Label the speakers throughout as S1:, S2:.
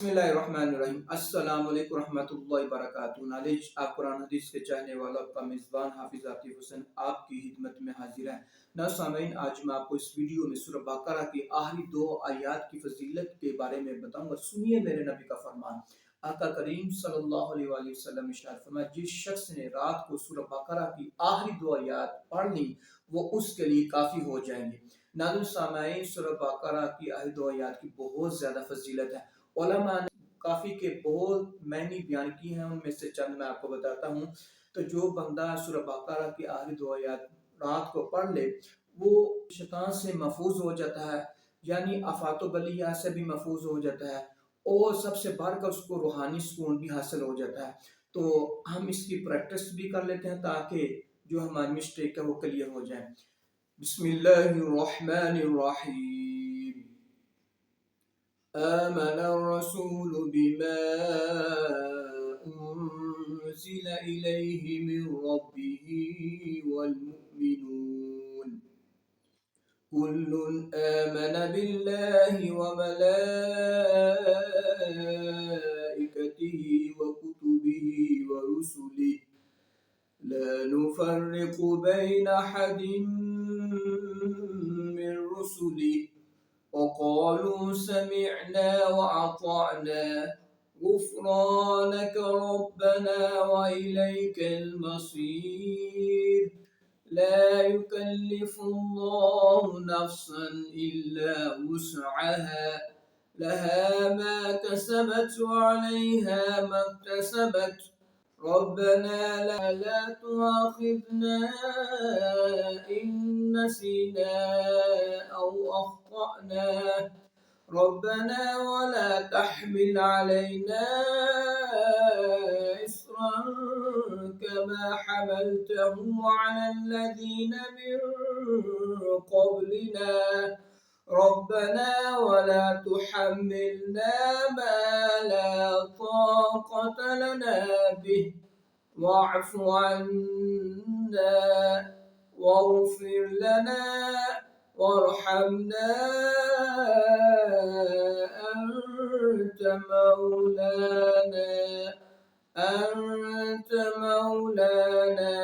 S1: बिस्मिल्लाहिर्रहमानिर्रहीम। अस्सलाम वालेकुम रहमतुल्लाहि व बरकातुहू। नॉलेज आप कुरान हदीस के चाहने वाला आपका मेज़बान हाफिज़ आतिफ हुसैन आपकी खिदमत में हाजिर है। ना सामीन, आज मैं आपको इस वीडियो में सूरह बकरा की आखिरी दो आयत की फजीलत के बारे में बताऊंगा। सुनिए मेरे नबी का फरमान। आका करीम सल्लल्लाहु अलैहि वसल्लम इरशाद फरमाया, जिस शख्स ने रात को सूरह बकरा की आखिरी दो आयत पढ़ ली वो उसके लिए काफ़ी हो जाएंगे। नाज़िल सामीन, सूरह बकरा की आखिरी दो आयत की बहुत ज़्यादा फजीलत है। उलमा ने काफ़ी के बहुत मैंने बयान की हैं, उनमें से चंद मैं आपको बताता हूँ। तो जो बंदा सूरह बकरा की आखिरी दो आयत रात को पढ़ ले वो शैतान से महफूज हो जाता है, यानी आफातो बलिया से भी महफूज हो जाता है और सबसे बढ़कर उसको रूहानी सुकून भी हासिल हो जाता है। तो हम इसकी प्रैक्टिस भी कर लेते हैं ताकि जो हमारी मिस्टेक है वो क्लियर हो जाए। बिस्मिल्लाहिर्रहमानिर्रहीम। آمن الرسول بما أنزل إليه من ربه والمؤمنون كل آمن بالله وملائكته وكتبه ورسله لا نفرق بين أحد من رسله وقالوا سمعنا وأطعنا غفرانك ربنا وإليك المصير لا يكلف الله نفسا إلا وسعها لها ما كسبت وعليها ما اكتسبت ربنا لا تؤاخذنا إن نسينا أو أخطأنا ربنا ولا تحمل علينا إصرا كما حملته على الذين من قبلنا ربنا ولا تحملنا ما لا طاقة لنا به واعف عنا واغفر لنا وارحمنا أنت مولانا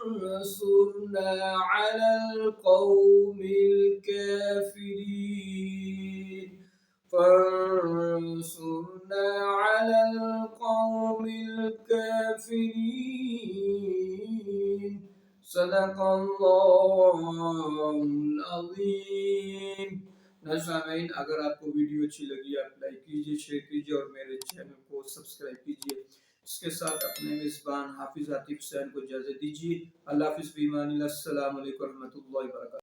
S1: فانصرنا على القوم الكافرين فانصرنا على القوم الكافرين صدق الله العظीम। नाज़रीन, अगर आपको वीडियो अच्छी लगी आप लाइक कीजिए, शेयर कीजिए और मेरे चैनल को सब्सक्राइब कीजिए। इसके साथ अपने मेज़बान हाफिज़ आतिफ हुसैन को इजाज़त दीजिए। अल्लाह हाफ़िज़, फ़ी अमानिल्लाह। अस्सलामु अलैकुम रहमतुल्लाहि व बरकातुहू।